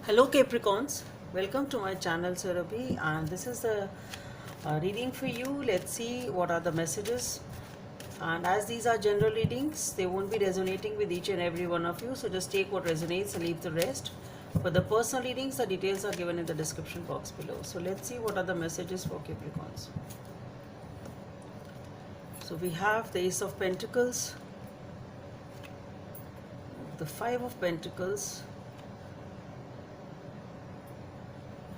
Hello Capricorns, welcome to my channel Surabhi, and this is the reading for you. Let's see what are the messages, and as these are general readings, they won't be resonating with each and every one of you, so just take what resonates and leave the rest. For the personal readings, the details are given in the description box below. So let's see what are the messages for Capricorns. So we have the Ace of Pentacles, the Five of Pentacles,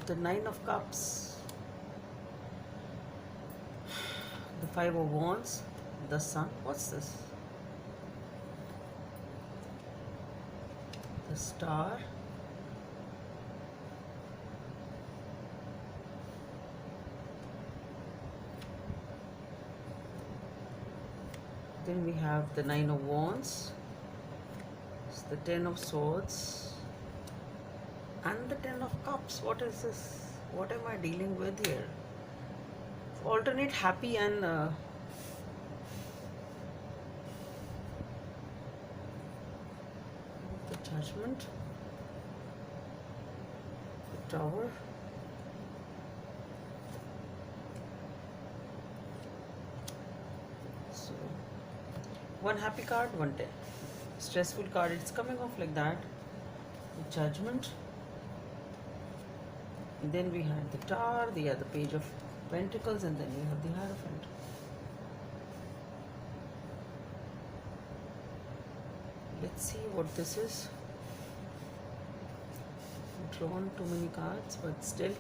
the Nine of Cups, the Five of Wands, the Sun. What's this? The Star, then we have the Nine of Wands, it's the Ten of Swords, and the Ten of Cups. What is this? What am I dealing with here? Alternate happy and the Judgment, the Tower, so one happy card, one stressful card. It's coming off like that. The Judgment, and then we have the Tower, the other Page of Pentacles, and then we have the Hierophant. Let's see what this is. Drawn too many cards, but still.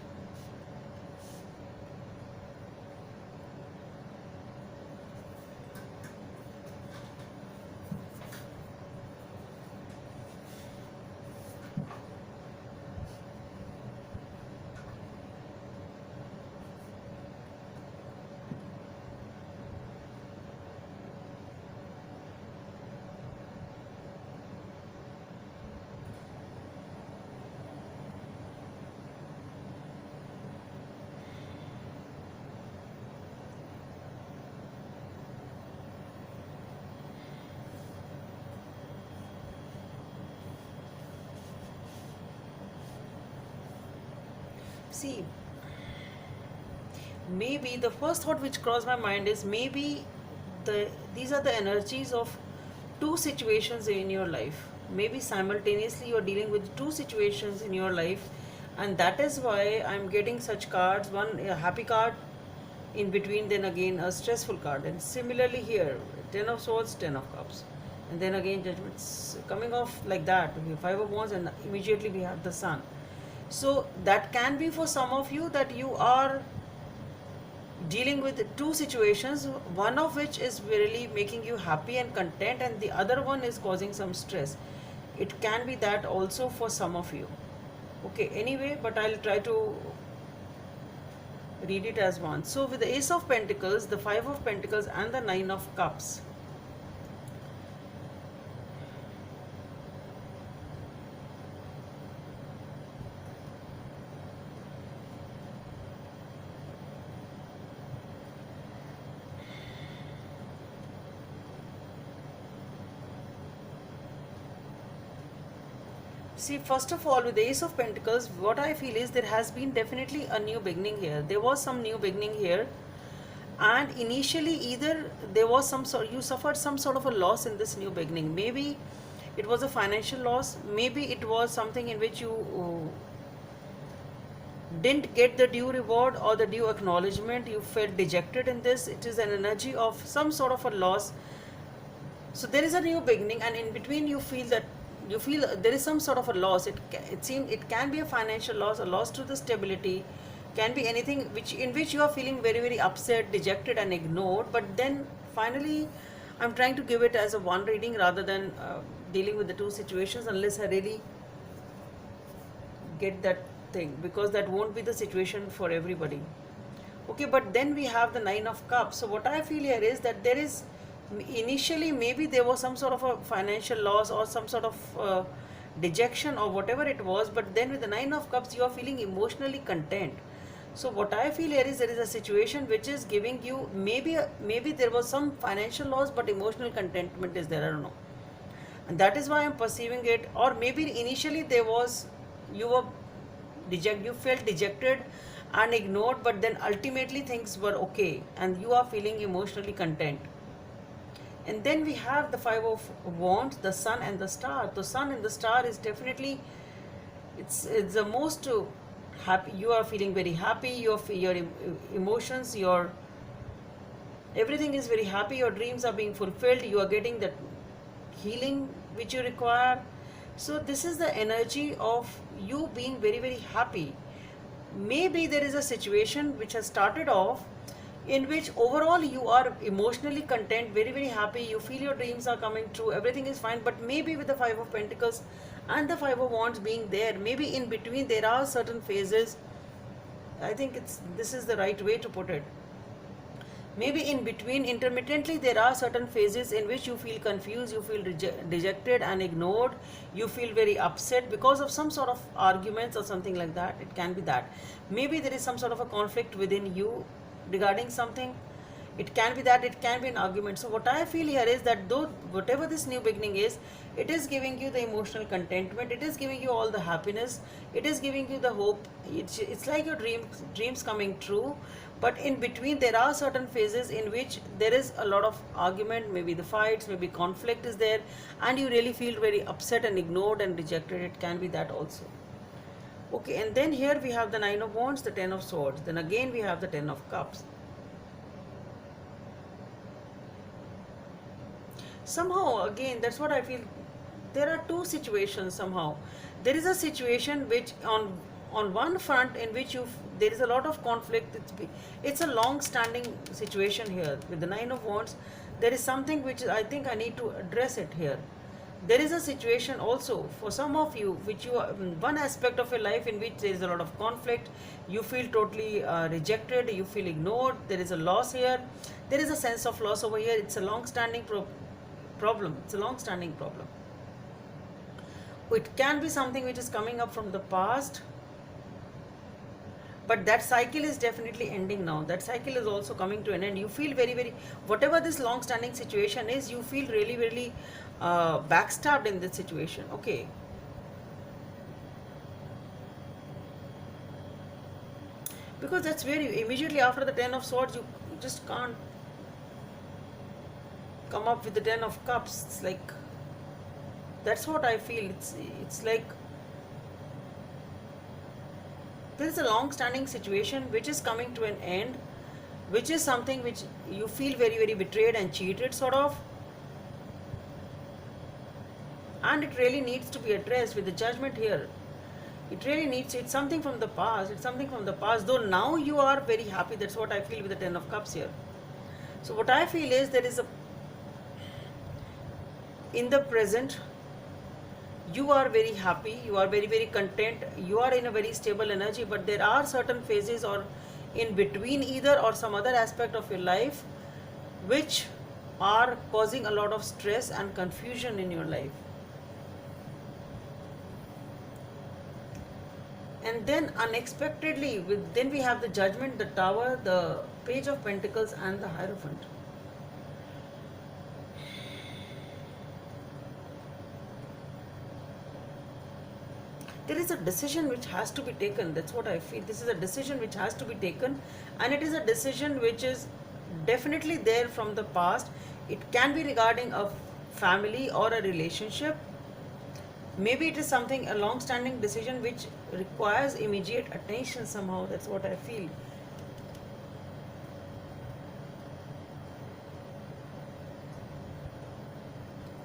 See, maybe the first thought which crossed my mind is maybe these are the energies of two situations in your life. Maybe simultaneously you are dealing with two situations in your life, and that is why I'm getting such cards. One a happy card in between, then again a stressful card, and similarly here Ten of Swords, Ten of Cups, and then again Judgments coming off like that. We have Five of Wands, and immediately we have the Sun. So that can be for some of you that you are dealing with two situations, one of which is really making you happy and content, and the other one is causing some stress. It can be that also for some of you. Okay, anyway, but I'll try to read it as one. So with the Ace of Pentacles, the Five of Pentacles, and the Nine of Cups, see, first of all, with the Ace of Pentacles, what I feel is there has been definitely a new beginning here. There was some new beginning here, and initially either there was some sort, you suffered some sort of a loss in this new beginning. Maybe it was a financial loss, maybe it was something in which you didn't get the due reward or the due acknowledgement. You felt dejected in this. It is an energy of some sort of a loss. So there is a new beginning, and in between you feel that there is some sort of a loss. It seems it can be a financial loss, a loss to the stability, can be anything in which you are feeling very, very upset, dejected, and ignored. But then finally, I'm trying to give it as a one reading rather than dealing with the two situations, unless I really get that thing, because that won't be the situation for everybody. Okay, but then we have the Nine of Cups. So what I feel here is that there is initially maybe there was some sort of a financial loss or some sort of dejection or whatever it was, but then with the Nine of Cups you are feeling emotionally content. So what I feel here is there is a situation which is giving you maybe there was some financial loss, but emotional contentment is there. I don't know, and that is why I'm perceiving it. Or maybe initially there was, you were you felt dejected and ignored, but then ultimately things were okay and you are feeling emotionally content. And then we have the Five of Wands, the Sun and the Star. The Sun and the Star is definitely, it's the most happy. You are feeling very happy. Your emotions, your everything is very happy. Your dreams are being fulfilled. You are getting that healing which you require. So this is the energy of you being very very happy. Maybe there is a situation which has started off in which overall you are emotionally content, very very happy, you feel your dreams are coming true, everything is fine, but maybe with the Five of Pentacles and the Five of Wands being there, maybe in between there are certain phases. I think this is the right way to put it. Maybe in between, intermittently, there are certain phases in which you feel confused, you feel dejected and ignored, you feel very upset because of some sort of arguments or something like that. It can be that. Maybe there is some sort of a conflict within you regarding something. It can be that, it can be an argument. So what I feel here is that though whatever this new beginning is, it is giving you the emotional contentment, it is giving you all the happiness, it is giving you the hope. It's like your dreams coming true. But in between there are certain phases in which there is a lot of argument, maybe the fights, maybe conflict is there, and you really feel very upset and ignored and rejected. It can be that also. Okay, and then here we have the Nine of Wands, the Ten of Swords, then again we have the Ten of Cups. Somehow again, that's what I feel, there are two situations. Somehow there is a situation which on one front in which there is a lot of conflict. It's a long standing situation here with the Nine of Wands. There is something which I think I need to address it here. There is a situation also for some of you which you are one aspect of your life in which there is a lot of conflict, you feel totally rejected, you feel ignored, there is a loss here, there is a sense of loss over here. It's a long standing problem. It's a long standing problem. It can be something which is coming up from the past, but that cycle is definitely ending now. That cycle is also coming to an end. You feel very very, whatever this long standing situation is, you feel really really backstabbed in this situation. Okay, because that's where you immediately after the Ten of Swords, you just can't come up with the Ten of Cups. It's like, that's what I feel. It's like there is a long standing situation which is coming to an end, which is something which you feel very very betrayed and cheated sort of, and it really needs to be addressed with the Judgment here. It really needs, it's something from the past, it's something from the past, though now you are very happy. That's what I feel with the Ten of Cups here. So what I feel is there is a, in the present you are very happy, you are very very content, you are in a very stable energy, but there are certain phases or in between either or some other aspect of your life which are causing a lot of stress and confusion in your life. And then unexpectedly, then we have the Judgment, the Tower, the Page of Pentacles and the Hierophant. There is a decision which has to be taken. That's what I feel. This is a decision which has to be taken, and it is a decision which is definitely there from the past. It can be regarding a family or a relationship. Maybe it is something, a long-standing decision which requires immediate attention somehow. That's what I feel.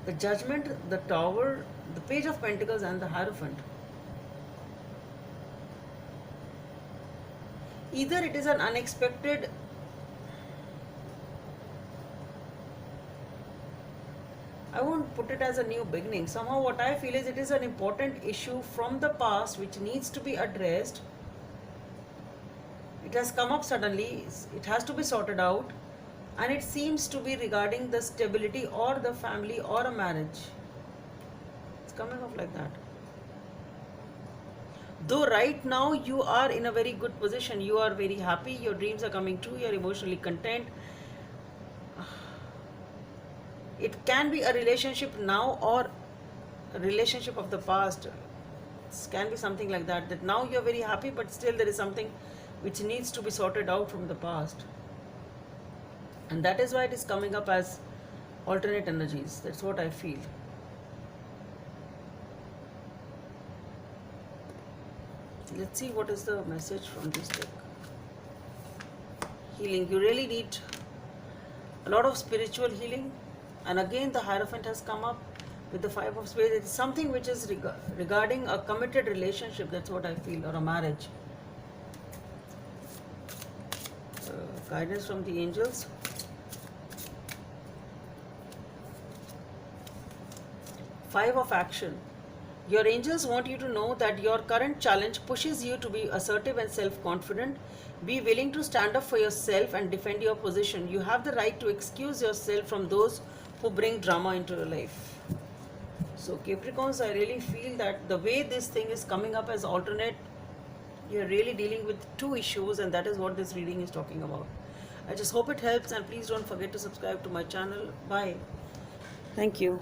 The Judgment, the Tower, the Page of Pentacles and the Hierophant. Either it is an unexpected, I won't put it as a new beginning. Somehow what I feel is it is an important issue from the past which needs to be addressed. It has come up suddenly, it has to be sorted out, and it seems to be regarding the stability or the family or a marriage. It's coming up like that. Though right now you are in a very good position, you are very happy, your dreams are coming true, you are emotionally content. It can be a relationship now or a relationship of the past. can be something like that, that now you're very happy, but still there is something which needs to be sorted out from the past. And that is why it is coming up as alternate energies. That's what I feel. Let's see what is the message from this deck. Healing. You really need a lot of spiritual healing. And again the Hierophant has come up with the Five of Spades. It's something which is regarding a committed relationship. That's what I feel. Or a marriage. Guidance from the angels. Five of Action. Your angels want you to know that your current challenge pushes you to be assertive and self-confident. Be willing to stand up for yourself and defend your position. You have the right to excuse yourself from those who bring drama into your life. So Capricorns, I really feel that the way this thing is coming up as alternate, you're really dealing with two issues, and that is what this reading is talking about. I just hope it helps, and please don't forget to subscribe to my channel. Bye. Thank you.